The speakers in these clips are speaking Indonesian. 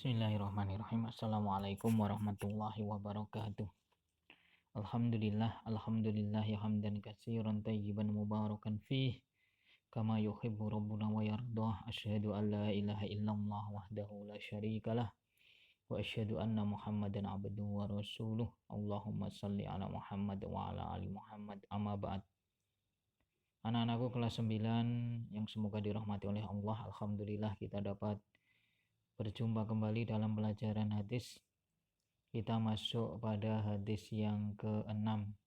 Bismillahirrahmanirrahim. Assalamualaikum warahmatullahi wabarakatuh. Alhamdulillah ya hamdan katsiran tayyiban mubarakan fih kama yuhibbu rabbuna wa yardah. Asyhadu an la ilaha illallah wahdahu la syarikalah wa asyhadu anna Muhammadan abduhu wa rasuluh. Allahumma salli ala Muhammad wa ala ali Muhammad. Amma ba'd. Anak-anakku kelas 9 yang semoga dirahmati oleh Allah, alhamdulillah kita dapat berjumpa kembali dalam pelajaran hadis. Kita masuk pada hadis yang ke-6.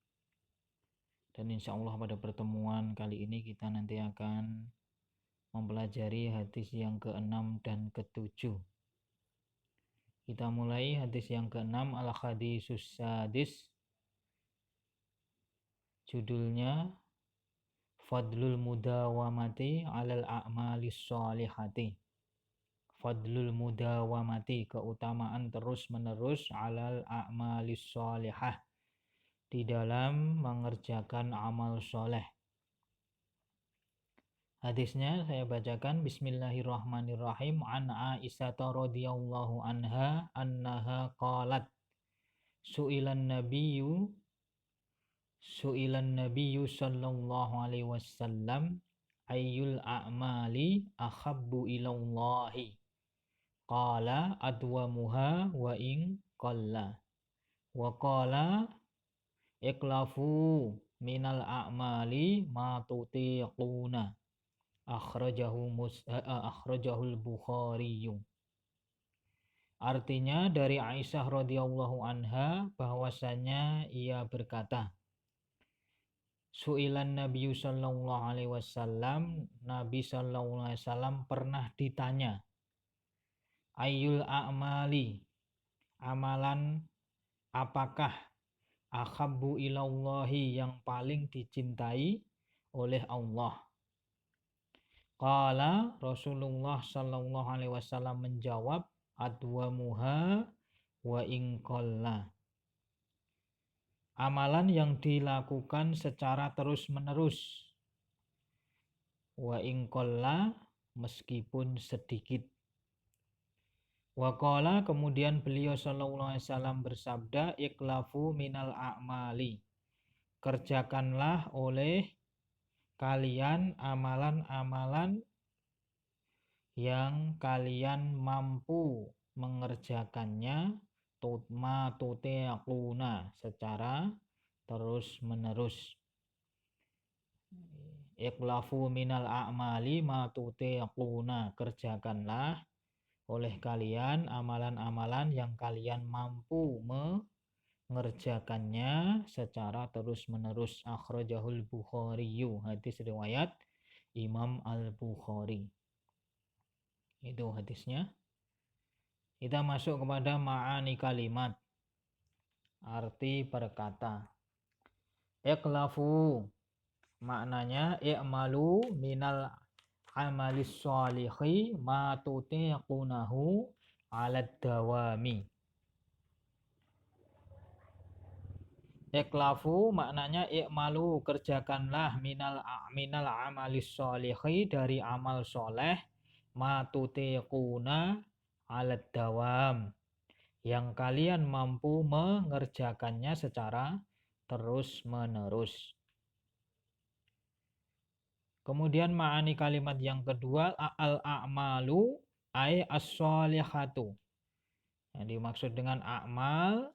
Dan insya Allah pada pertemuan kali ini kita nanti akan mempelajari hadis yang ke-6 dan ke-7. Kita mulai hadis yang ke-6, Al-Hadisus Sadis. Judulnya Fadlul Mudawamati alal a'malis sholihati. Fadlul mudawamati, keutamaan terus-menerus alal a'malis sholihah, di dalam mengerjakan amal soleh. Hadisnya saya bacakan. Bismillahirrahmanirrahim. An Aisyah radhiyallahu anha annaha qalat su'ilan nabiyyu sallallahu alaihi wasallam ayyul a'mali ahabbu ilallahi. Qala adwamuha wa in qalla. Wa qala iklafu minal a'mali ma tutiquna. Akhrajahul Bukhari. Artinya dari Aisyah radhiyallahu anha bahwasanya ia berkata, Su'ilan Nabi sallallahu alaihi wasallam, Nabi sallallahu alaihi wasallam pernah ditanya, Ayyul a'mali, amalan apakah, ahabbu ilallahi, yang paling dicintai oleh Allah. Qala, Rasulullah sallallahu alaihi wasallam menjawab, adwamuha wa in qalla. Amalan yang dilakukan secara terus-menerus. Wa in qalla, meskipun sedikit. Wa qala, kemudian beliau sallallahu alaihi wasallam bersabda, iklafu minal a'mali, kerjakanlah oleh kalian amalan-amalan yang kalian mampu mengerjakannya, tutma tutiquna, secara terus-menerus. Iklafu minal a'mali ma tutiquna, kerjakanlah oleh kalian amalan-amalan yang kalian mampu mengerjakannya secara terus-menerus. Akhrajahul Bukhari, hadis riwayat Imam Al-Bukhari. Itu hadisnya. Kita masuk kepada ma'ani kalimat, arti berkata. Iklafu, maknanya i'malu minal amalis sholihi ma tutiqunahu alad dawami. Iklafu maknanya i'malu, kerjakanlah minal amalis sholihi, dari amal soleh, ma tutiquna alad dawam, yang kalian mampu mengerjakannya secara terus-menerus. Kemudian ma'ani kalimat yang kedua, al-a'malu ay as-sholihatu. Yang dimaksud dengan a'mal,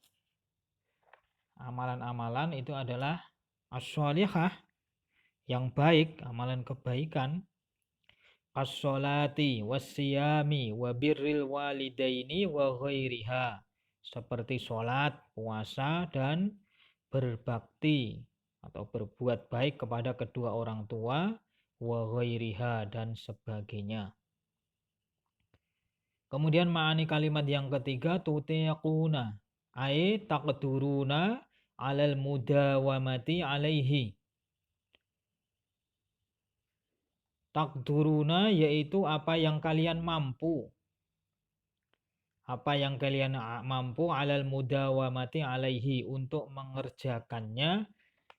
amalan-amalan itu adalah as-sholihah, yang baik, amalan kebaikan. As-sholati was-siyami wa birril walidaini wa ghairiha. Seperti sholat, puasa, dan berbakti atau berbuat baik kepada kedua orang tua, wa ghairiha, dan sebagainya. Kemudian ma'ani kalimat yang ketiga, tutiquna ay taqduruna alal mudawamati alaihi. Taqduruna yaitu apa yang kalian mampu. Apa yang kalian mampu alal mudawamati alaihi, untuk mengerjakannya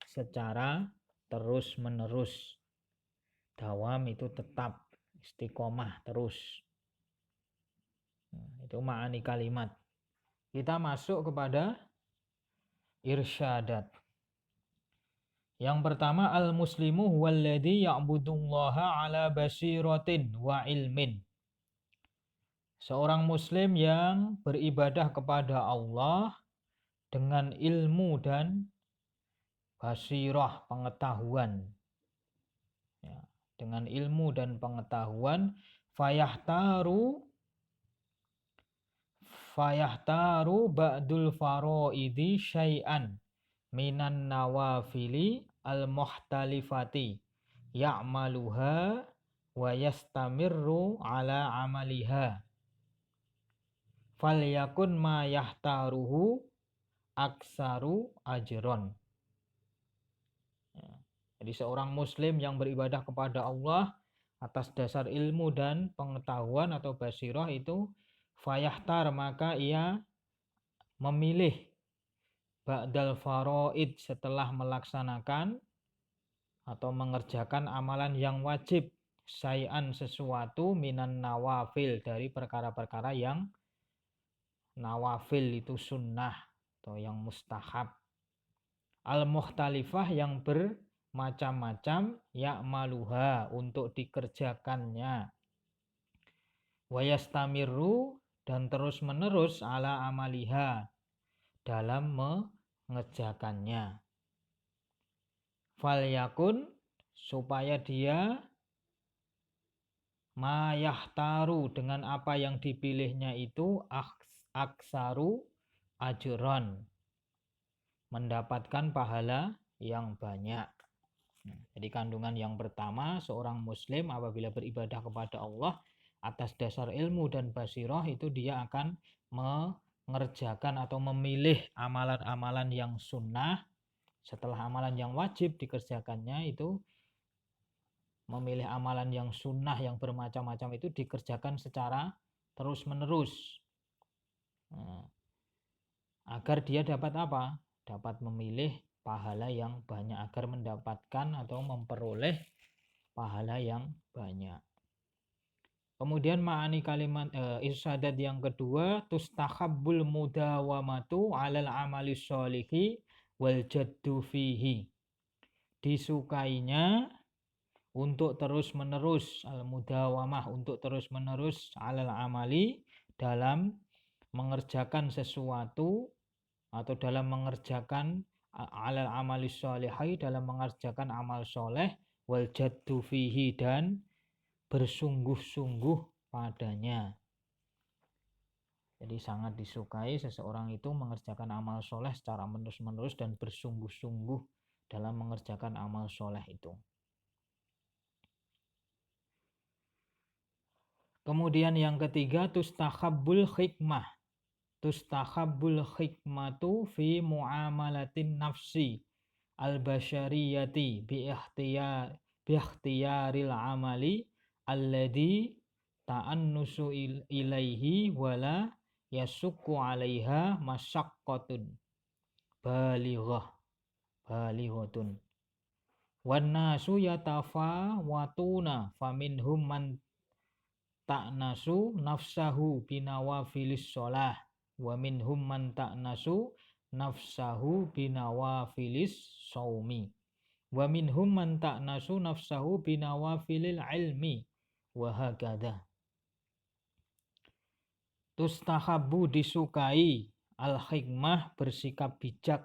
secara terus-menerus. Dawam itu tetap, istiqomah terus. Nah, Itu ma'ani kalimat. Kita masuk kepada irsyadat. Yang pertama, al-muslimu huwallazi ya'budullaha ala basiratin wa ilmin. Seorang muslim yang beribadah kepada Allah dengan ilmu dan basirah, pengetahuan. Ya, dengan ilmu dan pengetahuan, fayahtaru ba'dul faraidi syai'an minan nawafili al-muhtalifati ya'maluha wa yastamirru ala amaliha. Falyakun ma yahtaruhu aksaru ajron. Jadi seorang muslim yang beribadah kepada Allah atas dasar ilmu dan pengetahuan atau basirah itu fayahtar, maka ia memilih ba'dal faraid, setelah melaksanakan atau mengerjakan amalan yang wajib, syai'an sesuatu, minan nawafil, dari perkara-perkara yang nawafil itu sunnah atau yang mustahab, al-mukhtalifah yang bermacam-macam, ya'maluha untuk dikerjakannya, wa yastamiru dan terus menerus, ala amaliha dalam mengerjakannya. Falyakun supaya dia mayahtaru dengan apa yang dipilihnya itu aksaru ajron, mendapatkan pahala yang banyak. Jadi kandungan yang pertama, seorang muslim apabila beribadah kepada Allah atas dasar ilmu dan basirah itu dia akan mengerjakan atau memilih amalan-amalan yang sunnah. Setelah amalan yang wajib dikerjakannya itu memilih amalan yang sunnah yang bermacam-macam itu dikerjakan secara terus-menerus. Agar dia dapat apa? Dapat memilih pahala yang banyak, agar mendapatkan atau memperoleh pahala yang banyak. Kemudian ma'ani kalimat irsyadat yang kedua, tustahabbul mudawamatu 'alal amali sholihi wal jaddu fihi. Disukainya untuk terus-menerus, al-mudawamah, untuk terus-menerus, 'alal amali, dalam mengerjakan sesuatu atau dalam mengerjakan, alal amali sholihi, dalam mengerjakan amal soleh, wal jaddu fihi dan bersungguh-sungguh padanya. Jadi sangat disukai seseorang itu mengerjakan amal soleh secara menerus-menerus dan bersungguh-sungguh dalam mengerjakan amal soleh itu. Kemudian yang ketiga, tustahabbul hikmah. Tustahabbul hikmatu fi muamalatin nafsi al-bashariyati bi ikhtiyaril amali alladhi ta'annusu ilaihi wala yasukku 'alaiha masyaqqatun balighatun. Wan nasu yatafawatuna faminhum man ta'nasu nafsahu binawafilis sholah wa minhum man ta'nasu nafsahu binawafilis shaumi wa minhum man ta'nasu nafsahu binawafilil ilmi wa hakadha. Tustahabu disukai, al-hikmah bersikap bijak,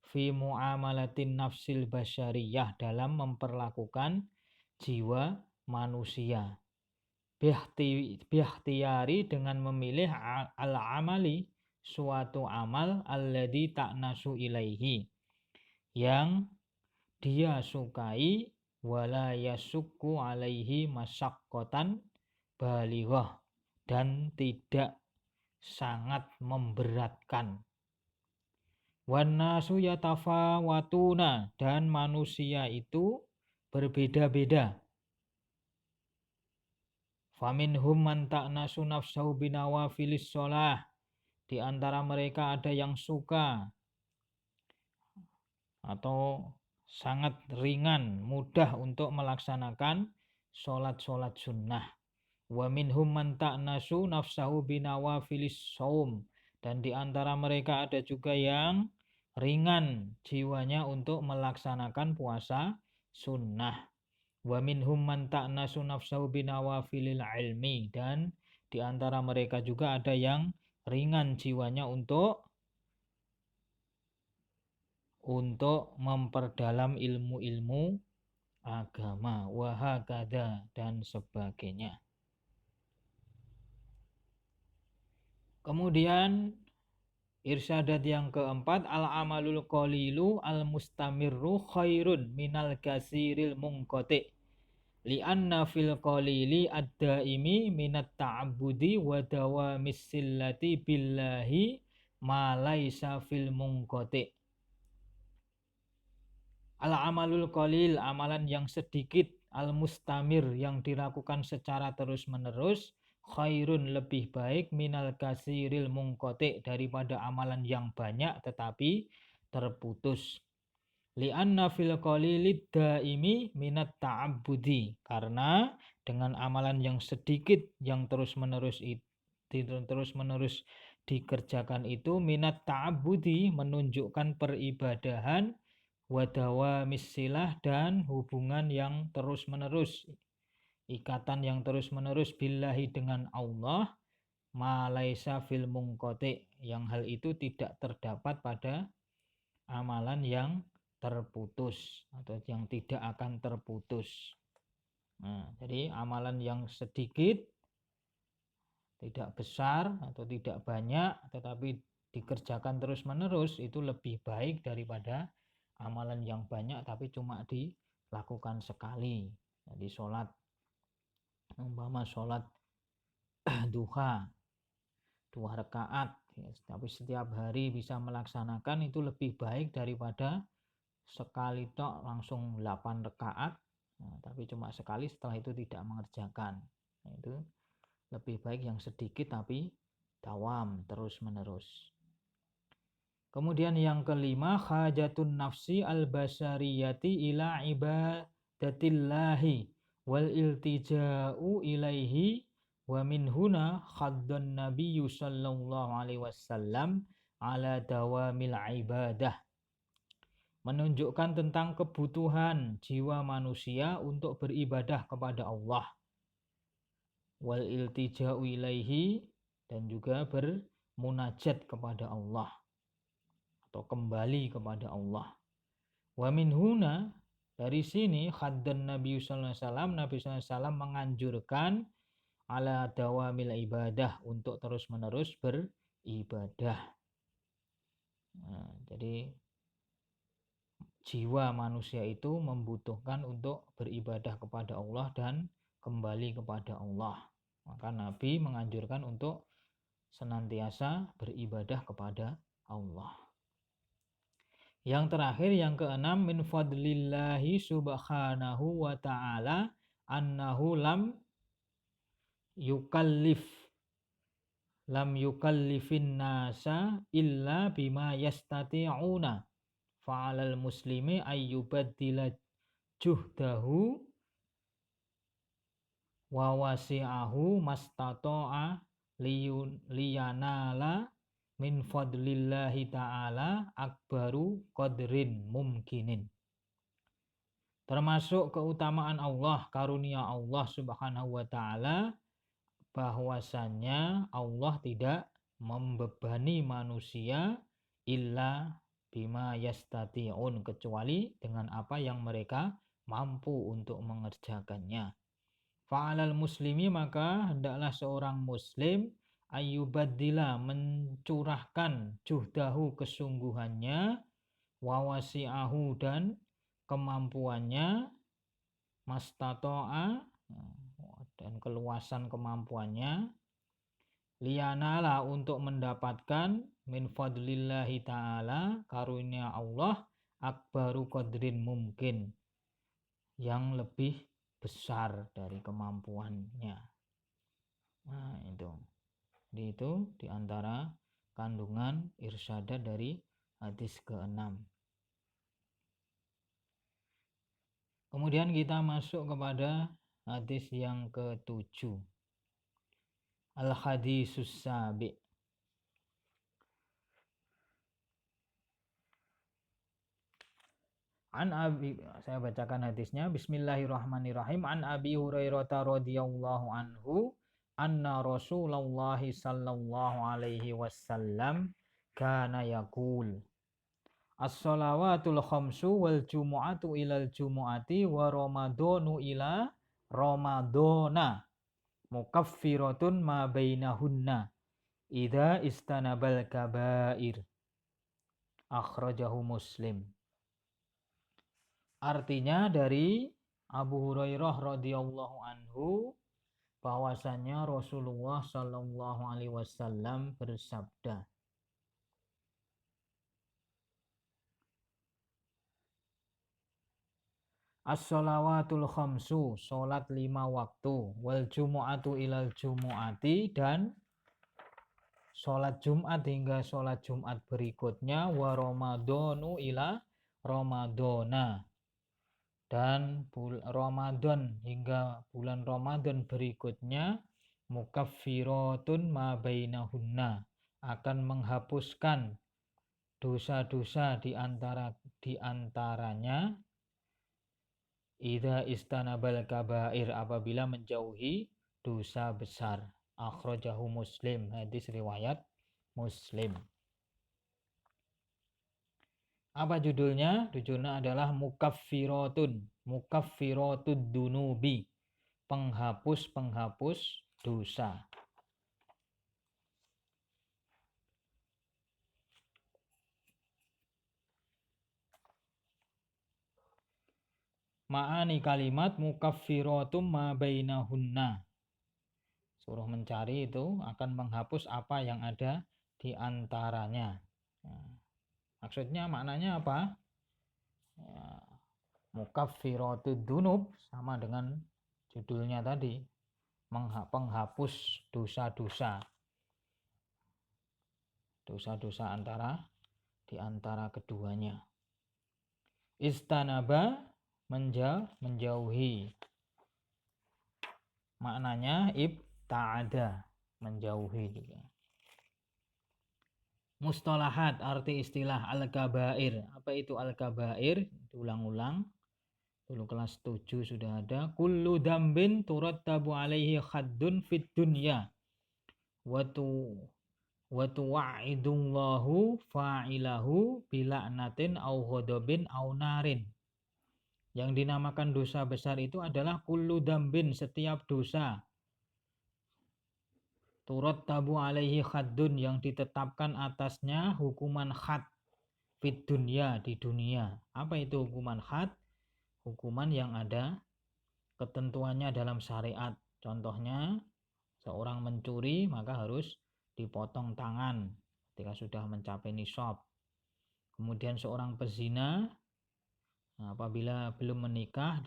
fi muamalatin nafsil basyariyah dalam memperlakukan jiwa manusia, bihtiyari dengan memilih, al-amali suatu amal, alladhi ta'nasu ilaihi yang dia sukai, wala yasukku alaihi masyaqqatan balighah dan tidak sangat memberatkan. Wan nasu yatafawatuna dan manusia itu berbeda-beda. Faminhum man ta'nasu nafsahu binawafilis sholah, di antara mereka ada yang suka atau sangat ringan, mudah untuk melaksanakan sholat-sholat sunnah. Wa minhum man ta'nasu nafsahu binawafilis shaum. Dan di antara mereka ada juga yang ringan jiwanya untuk melaksanakan puasa sunnah. Wa minhum man ta'nasu nafsahu binawafilil ilmi. Dan di antara mereka juga ada yang ringan jiwanya untuk memperdalam ilmu-ilmu agama, wahakada dan sebagainya. Kemudian irsyadat yang keempat, al-amalul qalilu al-mustamirru khairun minal kasiril munqati. Li'anna fil qalili ad-daimi minat ta'abbudi wa dawamis sillati billahi ma laisa fil munqati. Al-amalul qalil, amalan yang sedikit, al-mustamir, yang dilakukan secara terus-menerus, khairun, lebih baik, minal kasiril munqati, daripada amalan yang banyak tetapi terputus. Li'anna fil qalilid daimi minat ta'abbudi, karena dengan amalan yang sedikit yang terus-menerus dikerjakan itu, minat ta'abbudi, menunjukkan peribadahan, wadawa misilah, dan hubungan yang terus-menerus, ikatan yang terus-menerus, billahi, dengan Allah, malaisa fil munqati, yang hal itu tidak terdapat pada amalan yang terputus atau yang tidak akan terputus. Nah, jadi amalan yang sedikit, tidak besar atau tidak banyak, tetapi dikerjakan terus-menerus, itu lebih baik daripada amalan yang banyak tapi cuma dilakukan sekali. Jadi sholat, umpama sholat duha 2 rakaat, ya, tapi setiap hari bisa melaksanakan, itu lebih baik daripada sekali tok langsung 8 rakaat, nah, tapi cuma sekali, setelah itu tidak mengerjakan. Nah, itu lebih baik yang sedikit tapi dawam, terus-menerus. Kemudian yang kelima, hajatun nafsi al-basariyati ila ibadatillahi wal iltija'u ilaihi, wa min huna khaddan nabiyyu sallallahu alaihi wasallam ala dawamil ibadah. Menunjukkan tentang kebutuhan jiwa manusia untuk beribadah kepada Allah, wal iltija'u ilaihi, dan juga bermunajat kepada Allah atau kembali kepada Allah. Wa min huna, dari sini, khaddan Nabi sallallahu alaihi wasallam, Nabi sallallahu alaihi wasallam menganjurkan ala dawamil ibadah, untuk terus-menerus beribadah. Nah, jadi jiwa manusia itu membutuhkan untuk beribadah kepada Allah dan kembali kepada Allah. Maka Nabi menganjurkan untuk senantiasa beribadah kepada Allah. Yang terakhir, yang keenam, min fadlillahi subhanahu wa ta'ala annahu lam yukallifin nasa illa bima yastati'una, fa'alal muslimi ayyubaddila juhdahu wa wasi'ahu mastata'a liyanala min fadlillahi ta'ala akbaru qadrin mumkinin. Termasuk keutamaan Allah, karunia Allah subhanahu wa ta'ala, bahwasannya Allah tidak membebani manusia illa bima yastati'un, kecuali dengan apa yang mereka mampu untuk mengerjakannya. Fa'alal muslimi, maka hendaklah seorang muslim, ayyubaddila, mencurahkan, juhdahu, kesungguhannya, wawasi'ahu, dan kemampuannya, mastato'a, dan keluasan kemampuannya, liyanala, untuk mendapatkan, min fadlillahi ta'ala, karunia Allah, akbaru qadrin mungkin, yang lebih besar dari kemampuannya. Nah, itu. Jadi itu diantara kandungan irsyadat dari hadis ke-6. Kemudian kita masuk kepada hadis yang ke-7. Al-hadisus sabi. Saya bacakan hadisnya. Bismillahirrahmanirrahim. An Abi Hurairah radhiyallahu anhu anna Rasulullah sallallahu alaihi wasallam kana yaqul as-shalawatul khamsu wal jumu'atu ilal jumu'ati wa ramadhanu ila ramadhana mukaffiratun ma bainahunna idza istanabal kabair. Akhrajahu Muslim. Artinya dari Abu Hurairah radhiyallahu anhu bahwasanya Rasulullah sallallahu alaihi wasallam bersabda, as-shalawatul khamsu, salat 5 waktu, wal jumu'atu ilal jumu'ati, dan salat Jumat hingga salat Jumat berikutnya, wa ramadhanu ila ramadhana, dan Ramadan hingga bulan Ramadan berikutnya, mukaffiratun ma bainahunna, akan menghapuskan dosa-dosa di antaranya, idza istanabal kabair, apabila menjauhi dosa besar. Akhrajahu Muslim, hadis riwayat Muslim. Apa judulnya? Judulnya adalah mukaffiratun dunubi, penghapus dosa. Ma'ani kalimat mukaffiratun ma bainahunna. Suruh mencari itu akan menghapus apa yang ada di antaranya. Nah, maksudnya maknanya apa? Ya, mukaffiratud dunub sama dengan judulnya tadi, penghapus dosa-dosa. Dosa-dosa di antara keduanya. Istanaba, menjauhi. Maknanya ibta'ada, menjauhi juga. Mustalahat, arti istilah al-kabair. Apa itu al-kabair? Diulang-ulang. Dulu kelas 7 sudah ada. Kullu dambin turattabu alaihi khaddun fid dunya wa tuwa'idullahu fa'ilahu bila'natin au ghadabin au narin. Yang dinamakan dosa besar itu adalah kullu dambin, setiap dosa. Turattabu alaihi khaddun, yang ditetapkan atasnya hukuman khadd fid dunya, di dunia. Apa itu hukuman khadd? Hukuman yang ada ketentuannya dalam syariat. Contohnya, seorang mencuri maka harus dipotong tangan ketika sudah mencapai nisab. Kemudian seorang pezina apabila belum menikah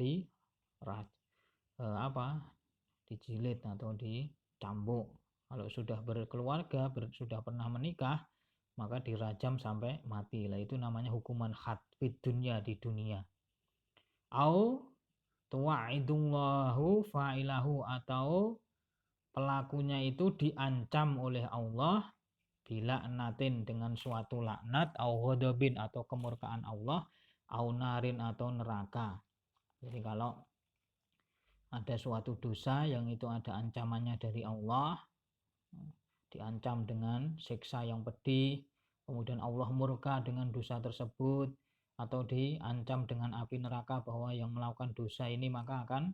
dijilid atau dicambuk. Kalau sudah berkeluarga, sudah pernah menikah, maka dirajam sampai mati. Lah itu namanya hukuman khadd fid dunya, di dunia. Au tuwa'idullahu fa'ilahu, atau pelakunya itu diancam oleh Allah bila'natin, dengan suatu laknat, au ghadabin, atau kemurkaan Allah, au narin, atau neraka. Jadi kalau ada suatu dosa yang itu ada ancamannya dari Allah, diancam dengan siksa yang pedih, kemudian Allah murka dengan dosa tersebut, atau diancam dengan api neraka bahwa yang melakukan dosa ini maka akan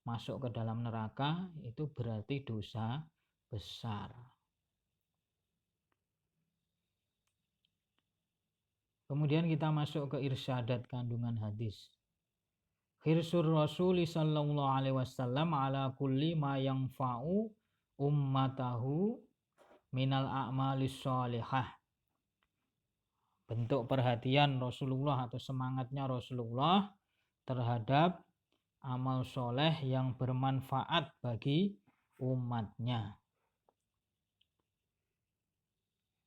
masuk ke dalam neraka, itu berarti dosa besar. Kemudian kita masuk ke irsyadat kandungan hadis. Khirsur Rasul sallallahu alaihi wasallam ala kulli ma yanfa'u ummatahu minal a'malis sholihah. Bentuk perhatian Rasulullah atau semangatnya Rasulullah terhadap amal soleh yang bermanfaat bagi umatnya.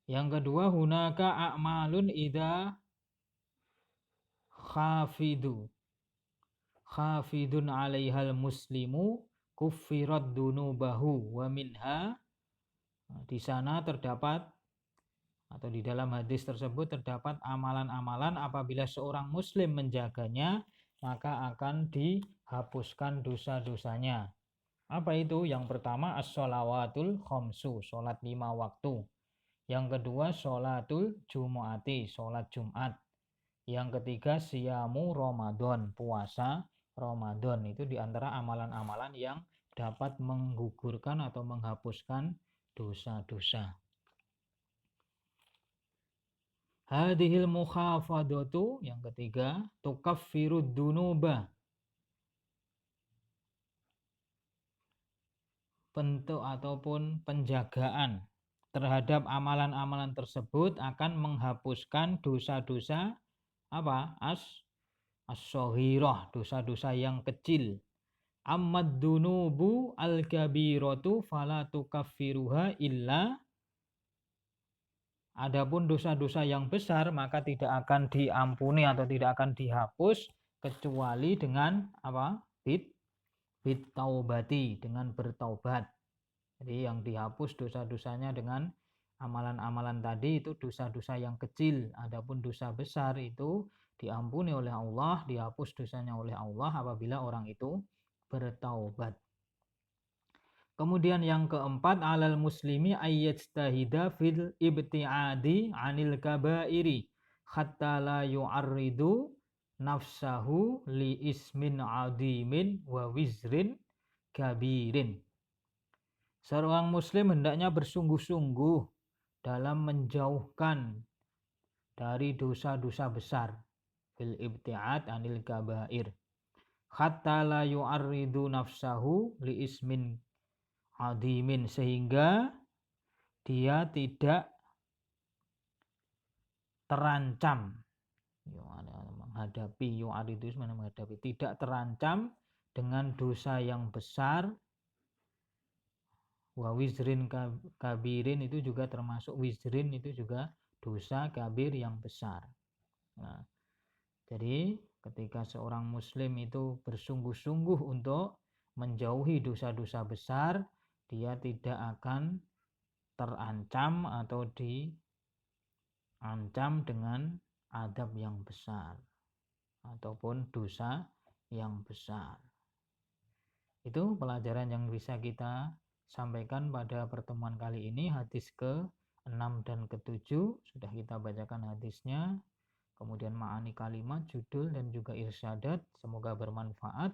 Yang kedua, hunaka a'malun idza khafidun alaihal muslimu kuffirat dunubahu, wa minha Di sana terdapat atau di dalam hadis tersebut terdapat amalan-amalan apabila seorang muslim menjaganya maka akan dihapuskan dosa-dosanya. Apa itu? Yang pertama as-sholawatul khamsu, sholat 5 waktu. Yang kedua sholatul jumu'ati, sholat Jumat. Yang ketiga siyamu Ramadan, puasa Ramadan. Itu diantara amalan-amalan yang dapat menggugurkan atau menghapuskan dosa-dosa. Hadhil mukhafadatu, yang ketiga, tukaffirud dunuba. Bentuk ataupun penjagaan terhadap amalan-amalan tersebut akan menghapuskan dosa-dosa apa? As-shohirah, dosa-dosa yang kecil. Ammad dunubu al-kabiratu fala tukaffiruha illa. Adapun dosa-dosa yang besar maka tidak akan diampuni atau tidak akan dihapus kecuali dengan apa? Bitaubati, dengan bertaubat. Jadi yang dihapus dosa-dosanya dengan amalan-amalan tadi itu dosa-dosa yang kecil. Adapun dosa besar itu diampuni oleh Allah, dihapus dosanya oleh Allah apabila orang itu bertaubat. Kemudian yang keempat, alal muslimi ayyajtahida fil ibti'adi anil kabairi hatta la yu'arridu nafsahu li ismin adimin wa wizrin kabirin. Seorang muslim hendaknya bersungguh-sungguh dalam menjauhkan dari dosa-dosa besar, fil ibti'ad anil kabair, hatta la yu'arridu nafsahu li ismin adimin, sehingga dia tidak terancam menghadapi, yu'aridu menghadapi, tidak terancam dengan dosa yang besar. Wa wizrin kabirin, itu juga termasuk, wizrin itu juga dosa kabir yang besar. Nah, jadi ketika seorang muslim itu bersungguh-sungguh untuk menjauhi dosa-dosa besar, dia tidak akan terancam atau diancam dengan adab yang besar ataupun dosa yang besar. Itu pelajaran yang bisa kita sampaikan pada pertemuan kali ini. Hadis ke-6 dan ke-7 sudah kita bacakan hadisnya, kemudian ma'ani kalimat, judul dan juga irsyadat. Semoga bermanfaat.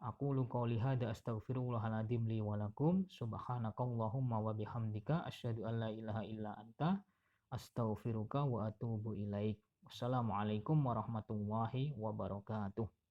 Aku qouli hadza astaghfirullahaladzim li wa lakum. Subhanakallahumma wa bihamdika asyhadu an la ilaha illa anta astaghfiruka wa atubu ilaik. Wassalamualaikum warahmatullahi wabarakatuh.